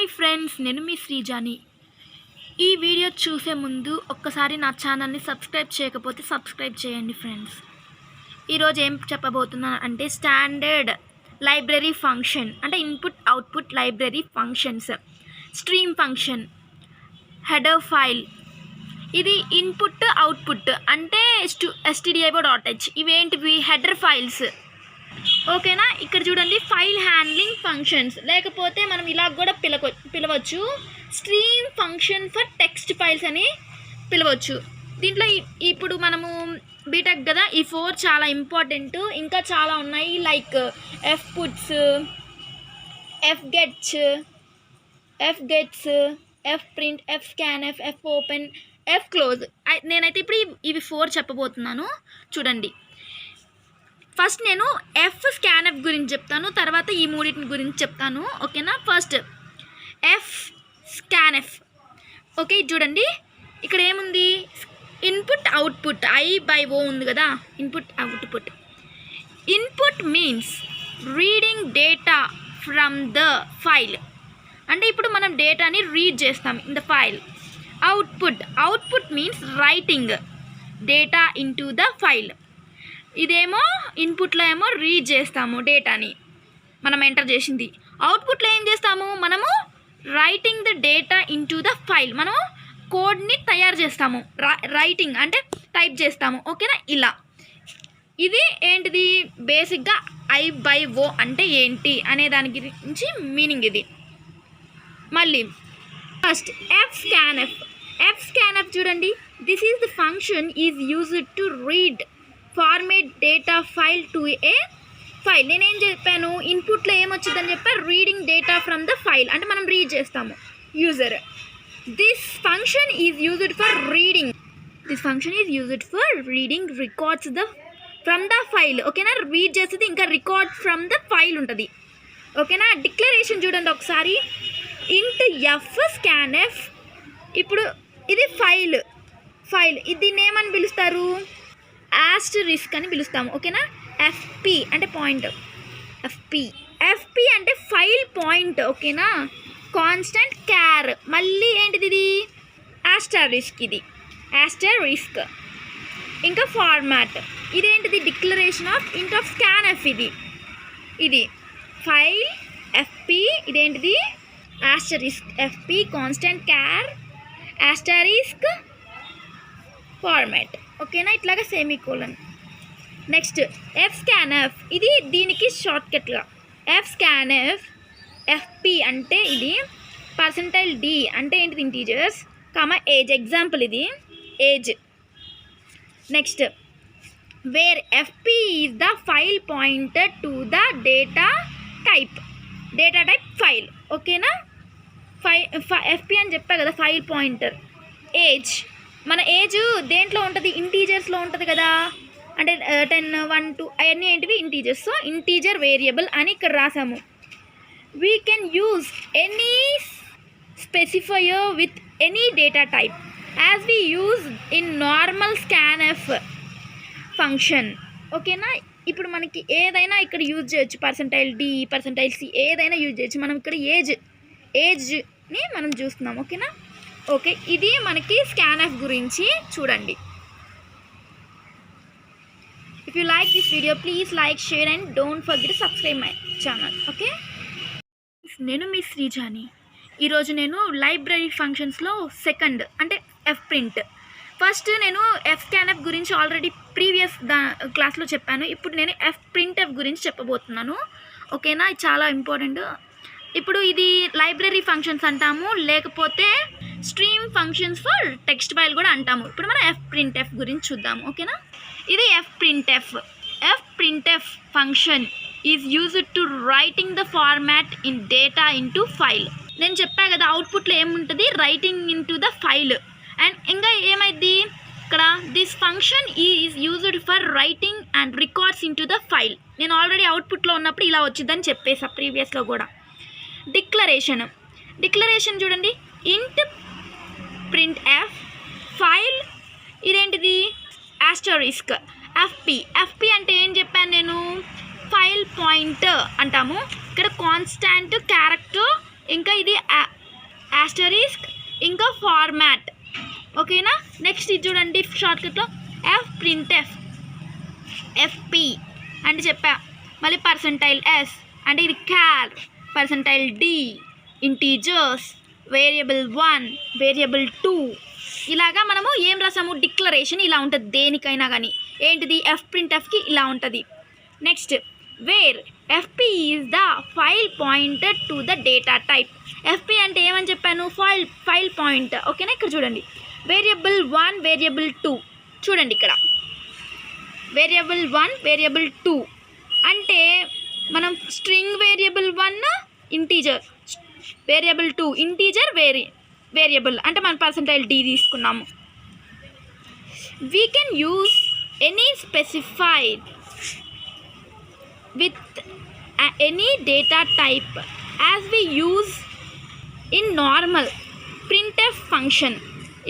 Hi friends, నేను మీ శ్రీజాని. ఈ video చూసే ముందు ఒక్కసారి నా ఛానల్ని సబ్స్క్రైబ్ చేయకపోతే సబ్స్క్రైబ్ చేయండి ఫ్రెండ్స్. ఈరోజు ఏం చెప్పబోతున్నాను అంటే స్టాండర్డ్ లైబ్రరీ ఫంక్షన్ అంటే input output library functions. Stream function, header file, ఇది ఇన్పుట్ అవుట్పుట్ అంటే stdio.h. ఇవేంటివి? Header files. ఓకేనా? ఇక్కడ చూడండి, ఫైల్ హ్యాండ్లింగ్ ఫంక్షన్స్, లేకపోతే మనం ఇలా కూడా పిలవచ్చు, stream function for text files అని పిలవచ్చు. దీంట్లో ఇప్పుడు మనము బీటెక్ కదా, ఈ 4 చాలా ఇంపార్టెంట్. ఇంకా చాలా ఉన్నాయి, like fputs, fgets, fprint, fscanf, fopen, fclose. నేనైతే ఇప్పుడు ఇవి 4 చెప్పబోతున్నాను. చూడండి, ఫస్ట్ నేను fscanf గురించి చెప్తాను, తర్వాత ఈ మూడింటి గురించి చెప్తాను. ఓకేనా? First fscanf. ఓకే, చూడండి, ఇక్కడ ఏముంది? ఇన్పుట్ అవుట్పుట్ I/O ఉంది కదా, input output. Input means reading data from the file, అంటే ఇప్పుడు మనం డేటాని రీడ్ చేస్తాం in the file. Output means writing data into the file. ఇదేమో ఇన్పుట్లో ఏమో రీడ్ చేస్తాము డేటాని, మనం ఎంటర్ చేసింది. అవుట్పుట్లో ఏం చేస్తాము? మనము writing the data into the file, మనము కోడ్ని తయారు చేస్తాము. రైటింగ్ అంటే టైప్ చేస్తాము. ఓకేనా? ఇలా ఇది ఏంటిది? బేసిక్గా I/O అంటే ఏంటి అనే దాని గురించి మీనింగ్ ఇది. మళ్ళీ ఫస్ట్ fscanf చూడండి, this is the function is used to read format data file to A file. నేనేం చెప్పాను? ఇన్పుట్లో ఏమొచ్చిందని చెప్పాను? Reading data from the file, అంటే మనం రీడ్ చేస్తాము. User, this function is used for reading records from the file. ఓకేనా? Read చేస్తుంది, ఇంకా రికార్డ్ ఫ్రమ్ ద ఫైల్ ఉంటుంది. ఓకేనా? డిక్లరేషన్ చూడండి ఒకసారి, ఇంట్ fscanf. ఇప్పుడు ఇది ఫైల్ దీన్ని ఏమని పిలుస్తారు? ఆస్టరిస్క్ అని పిలుస్తాము. ఓకేనా? fp అంటే పాయింట్, fp అంటే ఫైల్ పాయింట్. ఓకేనా? కాన్స్టెంట్ క్యార్, మళ్ళీ ఏంటిది? ఇది ఆస్టరిస్క్, ఇది ఆస్టరిస్క్. ఇంకా ఫార్మాట్, ఇదేంటిది? Declaration of int of scanf. ఇది ఫైల్ fp, ఇదేంటిది? Asterisk fp constant char asterisk format. ఓకేనా? ఇట్లాగా సెమీకోలన్. నెక్స్ట్ fscanf, ఇది దీనికి షార్ట్కట్గా fscanf. fp అంటే ఇది %d అంటే ఏంటిది? Integers, age. ఎగ్జాంపుల్ ఇది age. Next where fp is the file pointer to the data type file. ఓకేనా? fp అని చెప్పా కదా, ఫైల్ పాయింటర్. ఏజ్, మన ఏజ్ దేంట్లో ఉంటుంది? ఇంటీజర్స్లో ఉంటుంది కదా, అంటే 10, 1, 2 అవన్నీ ఏంటివి? ఇంటీజర్స్. సో ఇంటీజర్ వేరియబుల్ అని ఇక్కడ రాసాము. We can use any specifier with any data type as we use in normal scanf function. ఓకేనా? ఇప్పుడు మనకి ఏదైనా ఇక్కడ యూజ్ చేయొచ్చు, %d, %c ఏదైనా యూజ్ చేయొచ్చు. మనం ఇక్కడ ఏజ్ని మనం చూస్తున్నాం. ఓకేనా? ఓకే, ఇది మనకి scanf గురించి. చూడండి, if you like this video please like, share and don't forget to subscribe my channel. Okay, నేను మీ శ్రీజాని. ఈరోజు నేను లైబ్రరీ ఫంక్షన్స్లో సెకండ్ అంటే fprint. ఫస్ట్ నేను fscanf గురించి ఆల్రెడీ ప్రీవియస్ క్లాస్లో చెప్పాను. ఇప్పుడు నేను fprintf గురించి చెప్పబోతున్నాను. ఓకేనా? ఇది చాలా ఇంపార్టెంట్. ఇప్పుడు ఇది లైబ్రరీ ఫంక్షన్స్ అంటాము, లేకపోతే stream functions for text file కూడా అంటాము. ఇప్పుడు మనం fprintf గురించి చూద్దాము. ఓకేనా? ఇది fprintf function is used to writing the format in data into file. నేను చెప్పా కదా, అవుట్పుట్లో ఏముంటుంది? Writing into the file. And ఇంకా ఏమైంది ఇక్కడ? This function is used for writing and records into the file. నేను ఆల్రెడీ అవుట్పుట్లో ఉన్నప్పుడు ఇలా వచ్చిందని చెప్పేసా ప్రీవియస్లో కూడా. డిక్లరేషన్ చూడండి, ఇంట్ printf ఫైల్, ఇదేంటిది? ఆస్టరిస్క్ fp అంటే ఏం చెప్పాను నేను? ఫైల్ పాయింటర్ అంటాము. ఇక్కడ కాన్స్టాంట్ క్యారెక్టర్, ఇంకా ఇది ఆస్టరిస్క్ ఇంకా ఫార్మాట్. ఓకేనా. నెక్స్ట్ ఇది చూడండి షార్ట్కట్లో ఎఫ్ ప్రింట్ఎఫ్, ఎఫ్పి అంటే చెప్పా. మళ్ళీ పర్సెంటైల్ ఎస్ అంటే ఇది char, percentile D integers, variable 1, variable 2. ఇలాగా మనము ఏం రాసాము, డిక్లరేషన్ ఇలా ఉంటుంది దేనికైనా కానీ. ఏంటిది, ఎఫ్ ప్రింట్ఎఫ్కి ఇలా ఉంటుంది. Next where FP is the file pointed to the data type. FP అంటే ఏమని చెప్పాను, ఫైల్ పాయింట్. ఓకేనా. ఇక్కడ చూడండి వేరియబుల్ 1, వేరియబుల్ 2. చూడండి ఇక్కడ వేరియబుల్ 1, వేరియబుల్ 2 అంటే మనం string variable 1 integer, variable 2 integer variable అంటే మనం పర్సెంటైల్ డి తీసుకున్నాము. We can use any specified with any data type as we use in normal printf function.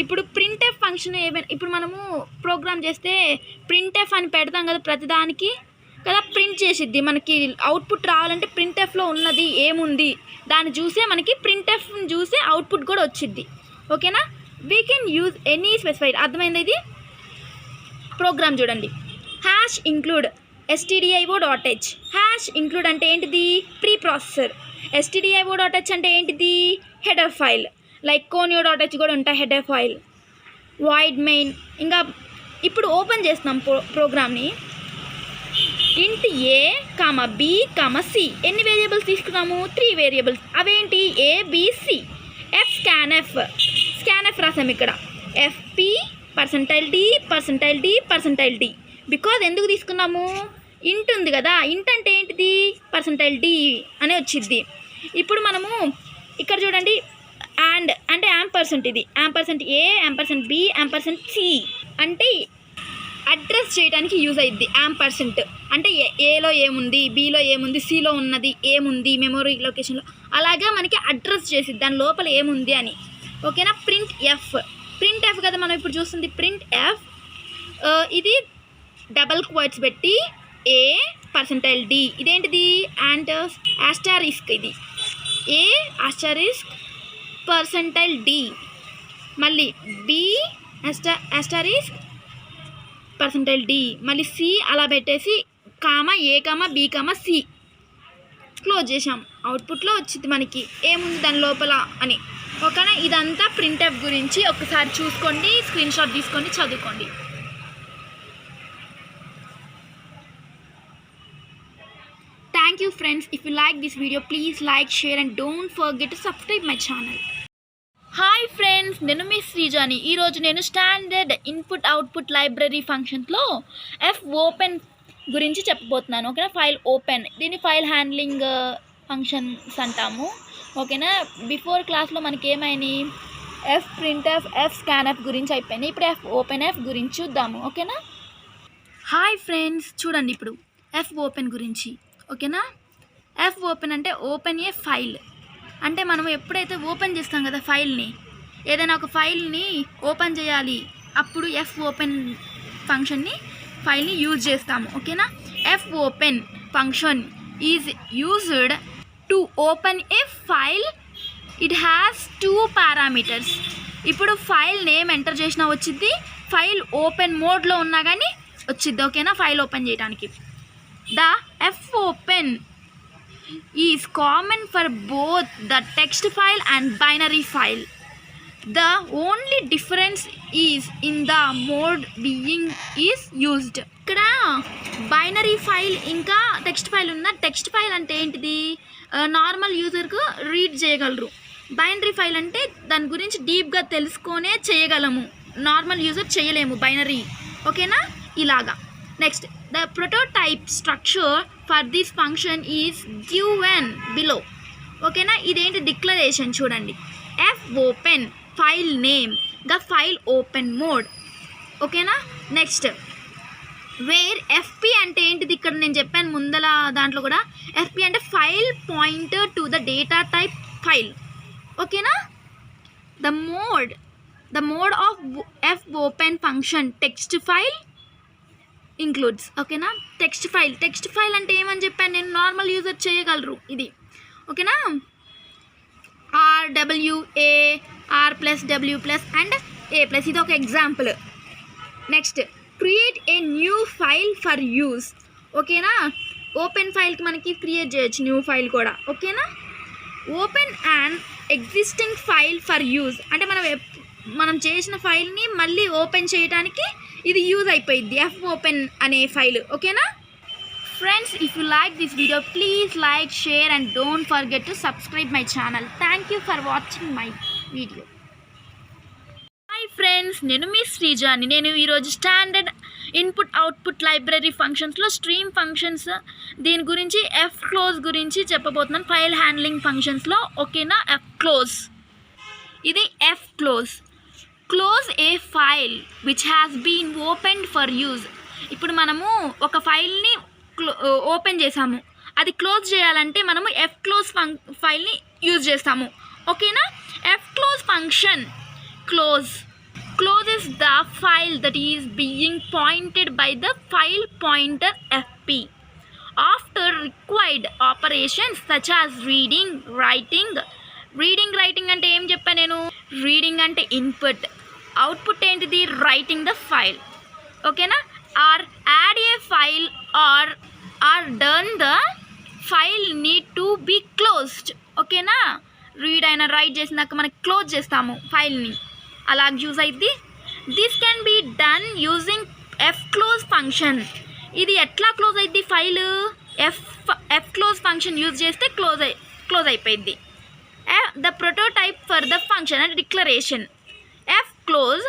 ఇప్పుడు ప్రింట్ఎఫ్ ఫంక్షన్ ఏమైనా ఇప్పుడు మనము ప్రోగ్రామ్ చేస్తే ప్రింట్ఎఫ్ అని పెడతాం కదా ప్రతిదానికి కదా, ప్రింట్ చేసిద్ది. మనకి అవుట్పుట్ రావాలంటే ప్రింట్ఎఫ్లో ఉన్నది ఏముంది దాన్ని చూసే మనకి ప్రింట్ఎఫ్ని చూసే అవుట్పుట్ కూడా వచ్చిద్ది. ఓకేనా. We can use any specified. అర్థమైంది ఇది. ప్రోగ్రామ్ చూడండి. Hash include stdio.h. Hash include అంటే ఏంటిది, ప్రీ ప్రాసెసర్. stdio.h అంటే ఏంటిది, హెడర్ ఫైల్. లైక్ conio.h కూడా ఉంటాయి హెడర్ ఫైల్. Void main. ఇంకా ఇప్పుడు ఓపెన్ చేస్తున్నాం ప్రోగ్రామ్ని. Int A comma B comma C. ఎన్ని వేరియబుల్స్ తీసుకున్నాము, 3 వేరియబుల్స్. అవేంటి, A B C. F scanf రాసాము ఇక్కడ. FP percentile D, percentile D, percentile D. Because ఎందుకు తీసుకున్నాము, ఇంట్ ఉంది కదా, ఇంట్ అంటే ఏంటిది, పర్సెంటైల్ డి అని వచ్చింది. ఇప్పుడు మనము ఇక్కడ చూడండి అండ్ అంటే యాంపర్సెంట్. ఇది యాంపర్సెంట్ ఏ, యాంపర్సెంట్ బి, యాంపర్సెంట్ సి అంటే అడ్రస్ చేయడానికి యూజ్ అయ్యిద్ది. యాంపర్సెంట్ అంటే ఏలో ఏముంది, బిలో ఏముంది, సిలో ఉన్నది ఏముంది, మెమొరీ లొకేషన్లో అలాగా మనకి అడ్రస్ చేసిద్ది దాని లోపల ఏముంది అని. ఓకేనా. ప్రింట్ ఎఫ్ కదా మనం ఇప్పుడు చూస్తుంది. ప్రింట్ ఎఫ్ ఇది డబల్ క్వోట్స్ పెట్టి ఏ పర్సెంటైల్ డి. ఇదేంటిది, అండ్ ఆస్టారిస్క్. ఇది ఏ ఆస్టారిస్క్ పర్సెంటైల్ డి. మళ్ళీ బి ఆస్టారిస్క్ పర్సెంటైల్ డి. మళ్ళీ సి అలా పెట్టేసి comma A comma B comma C close చేసాం. అవుట్పుట్లో వచ్చింది మనకి ఏముంది దాని లోపల అని. ఓకేనా. ఇదంతా ప్రింట్ఎఫ్ గురించి ఒకసారి చూసుకోండి, స్క్రీన్ షాట్ తీసుకోండి, చదువుకోండి. Thank you friends. If you like this video, please like, share and don't forget to subscribe my channel. Hi friends, నేను మీ శ్రీజాని. ఈరోజు నేను స్టాండర్డ్ ఇన్పుట్ అవుట్పుట్ లైబ్రరీ ఫంక్షన్స్లో ఎఫ్ ఓపెన్ గురించి చెప్పబోతున్నాను. ఓకేనా. ఫైల్ ఓపెన్, దీన్ని ఫైల్ హ్యాండ్లింగ్ ఫంక్షన్స్ అంటాము. ఓకేనా. బిఫోర్ క్లాస్లో మనకి ఏమైనాయి, ఎఫ్ ప్రింట్ఎఫ్, ఎఫ్ స్కాన్ఎఫ్ గురించి అయిపోయినాయి. ఇప్పుడు ఎఫ్ ఓపెన్ ఎఫ్ గురించి చూద్దాము. ఓకేనా. హాయ్ ఫ్రెండ్స్, చూడండి ఇప్పుడు ఎఫ్ ఓపెన్ గురించి. ఓకేనా. ఎఫ్ ఓపెన్ అంటే ఓపెన్ ఏ ఫైల్. అంటే మనం ఎప్పుడైతే ఓపెన్ చేస్తాం కదా ఫైల్ని, ఏదైనా ఒక ఫైల్ని ఓపెన్ చేయాలి అప్పుడు ఎఫ్ ఓపెన్ ఫైల్ని యూజ్ చేస్తాము. ఓకేనా. F open function is used to open A file. It has 2 parameters. ఇప్పుడు ఫైల్ నేమ్ ఎంటర్ చేసినా వచ్చింది, ఫైల్ ఓపెన్ మోడ్లో ఉన్నా కానీ వచ్చింది. ఓకేనా. ఫైల్ ఓపెన్ చేయడానికి the F open is common for both the text file and binary file. The only difference is in the mode being is used. ఇక్కడ బైనరీ ఫైల్ ఇంకా టెక్స్ట్ ఫైల్ ఉన్న. Text file అంటే ఏంటిది, normal యూజర్కు read చేయగలరు. Binary file అంటే దాని గురించి డీప్గా తెలుసుకొనే చేయగలము, నార్మల్ యూజర్ చేయలేము బైనరీ. ఓకేనా. ఇలాగా. Next the prototype structure for this function is given below. ఓకేనా. ఇదేంటి, డిక్లరేషన్ చూడండి. F open file name the file open mode. ఓకేనా. నెక్స్ట్ వేర్ ఎఫ్పి అంటే ఏంటిది, ఇక్కడ నేను చెప్పాను ముందల దాంట్లో కూడా. ఎఫ్పి అంటే file pointer to the data type file. ఓకేనా. The mode of F open function text file includes. ఓకేనా. టెక్స్ట్ ఫైల్ అంటే ఏమని చెప్పాను నేను, నార్మల్ యూజర్ చేయగలరు ఇది. ఓకేనా. R RWA, R plus W plus and A plus. ఇది ఒక example. Next create a new file for use. ఓకేనా, ఓపెన్ ఫైల్కి మనకి క్రియేట్ చేయొచ్చు న్యూ ఫైల్ కూడా. ఓకేనా, open and existing file for use అంటే మనం చేసిన ఫైల్ని మళ్ళీ ఓపెన్ చేయడానికి ఇది యూజ్ అయిపోయింది, ఎఫ్ ఓపెన్ అనే ఫైల్. ఓకేనా friends, if you like this video, please like, share and don't forget to subscribe my channel. Thank you for watching my video. Hi friends, నేను మీ శ్రీజాని. నేను ఈరోజు స్టాండర్డ్ ఇన్పుట్ అవుట్పుట్ లైబ్రరీ ఫంక్షన్స్లో stream functions దీని గురించి F close గురించి చెప్పబోతున్నాను. File handling ఫంక్షన్స్లో. ఓకేనా, ఎఫ్ క్లోజ్. ఇది f close. Close a file which has been opened for use. ఇప్పుడు మనము ఒక ఫైల్ని ఓపెన్ చేసాము, అది క్లోజ్ చేయాలంటే మనము ఎఫ్ క్లోజ్ ఫైల్ని యూజ్ చేస్తాము. ఓకేనా, F close function closes the file that is being pointed by the file pointer fp after required operations such as reading, writing అంటే ఏం చెప్పా నేను, రీడింగ్ అంటే ఇన్పుట్, అవుట్పుట్ ఏంటిది రైటింగ్ ద ఫైల్. ఓకేనా, or add a file or done the file need to be closed. ఓకేనా, read అయినా write చేసినాక మనకి క్లోజ్ చేస్తాము ఫైల్ని, అలా యూజ్ అయింది. This can be done using f close function. ఇది ఎట్లా క్లోజ్ అయింది file, f close function use చేస్తే క్లోజ్ అయిపోయింది. The prototype for the function and declaration f close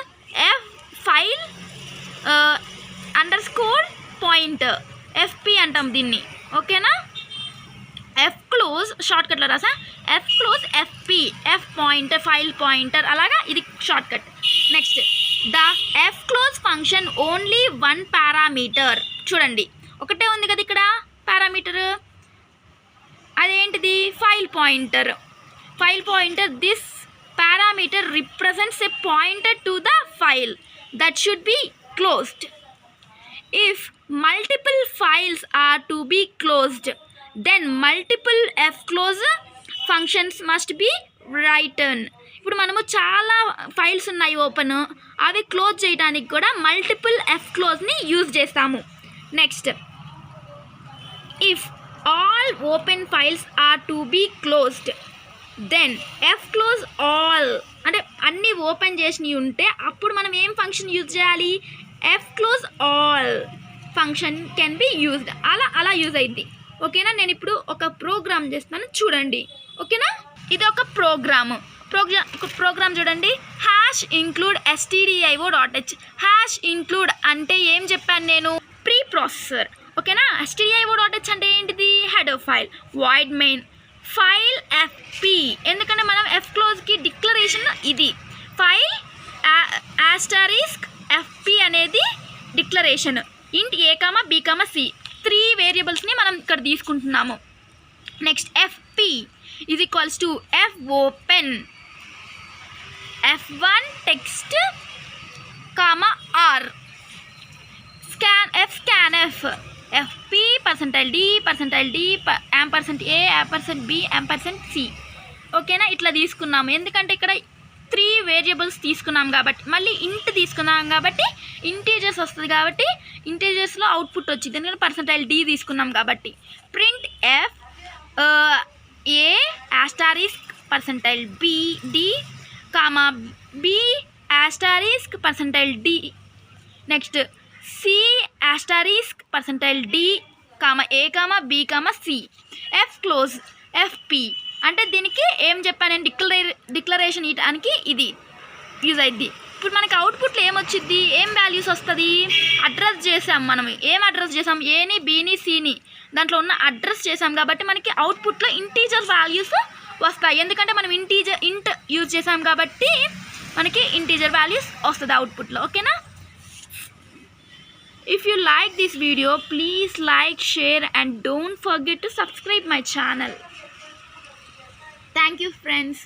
f file underscore pointer fp అంటాం దీన్ని. ఓకేనా, ఎఫ్ క్లోజ్ షార్ట్కట్లో రాసా, F close FP, F pointer file pointer, అలాగా ఇది shortcut. Next the F close function only one parameter. చూడండి ఒకటే ఉంది కదా ఇక్కడ పారామీటర్, అదేంటిది file pointer. This parameter represents a pointer to the file that should be closed. If multiple files are to be closed, then multiple fclose functions must be written. ఇప్పుడు మనము చాలా files ఉన్నాయి ఓపెన్, అవి close చేయడానికి కూడా multiple fcloseని use చేస్తాము. Next if all open files are to be closed, then f close all అంటే అన్నీ ఓపెన్ చేసినవి ఉంటే అప్పుడు మనం ఏం ఫంక్షన్ యూజ్ చేయాలి, f close all function can be used. అలా యూజ్ అయింది. ఓకేనా, నేను ఇప్పుడు ఒక ప్రోగ్రామ్ చేస్తాను చూడండి. ఓకేనా, ఇది ఒక ప్రోగ్రామ్ చూడండి. Hash include stdio.h. Hash include అంటే ఏం చెప్పాను నేను, ప్రీ ప్రాసెసర్. ఓకేనా, stdio.h అంటే ఏంటిది header file. Void main file FP, ఎందుకంటే మనం ఎఫ్ క్లోజ్కి డిక్లరేషన్ ఇది. ఫైల్ ఆస్టరిస్క్ ఎఫ్పి అనేది డిక్లరేషన్. ఇంట్ ఏ కామా బి కామా సి 3 వేరియబుల్స్ని మనం ఇక్కడ తీసుకుంటున్నాము. Next FP is equals to F open f1 text comma R scanf fp %d %a %b %c. ఓకేనా, ఇట్లా తీసుకున్నాము ఎందుకంటే ఇక్కడ 3 వేరియబుల్స్ తీసుకున్నాం కాబట్టి, మళ్ళీ ఇంట్ తీసుకున్నాం కాబట్టి ఇంటీజర్స్ వస్తుంది కాబట్టి ఇంటీజర్స్లో అవుట్పుట్ వచ్చింది, ఎందుకంటే %d తీసుకున్నాం కాబట్టి. Print F A asterisk %b d comma b asterisk %d. Next C asterisk %d comma A comma B comma C. F close FP అంటే దీనికి ఏం చెప్పాను నేను, డిక్లరేషన్ ఇవ్వడానికి ఇది యూజ్ అయింది. ఇప్పుడు మనకి అవుట్పుట్లో ఏమొచ్చింది, ఏం వాల్యూస్ వస్తుంది, అడ్రస్ చేసాం మనం. ఏం అడ్రస్ చేసాం, ఏని బిని సిని దాంట్లో ఉన్న అడ్రస్ చేసాం కాబట్టి మనకి అవుట్పుట్లో ఇంటీజర్ వాల్యూస్ వస్తాయి. ఎందుకంటే మనం ఇంట్ యూజ్ చేసాం కాబట్టి మనకి ఇంటీజర్ వాల్యూస్ వస్తుంది అవుట్పుట్లో. ఓకేనా, if you like this video, please like, share and don't forget to subscribe my channel. Thank you friends.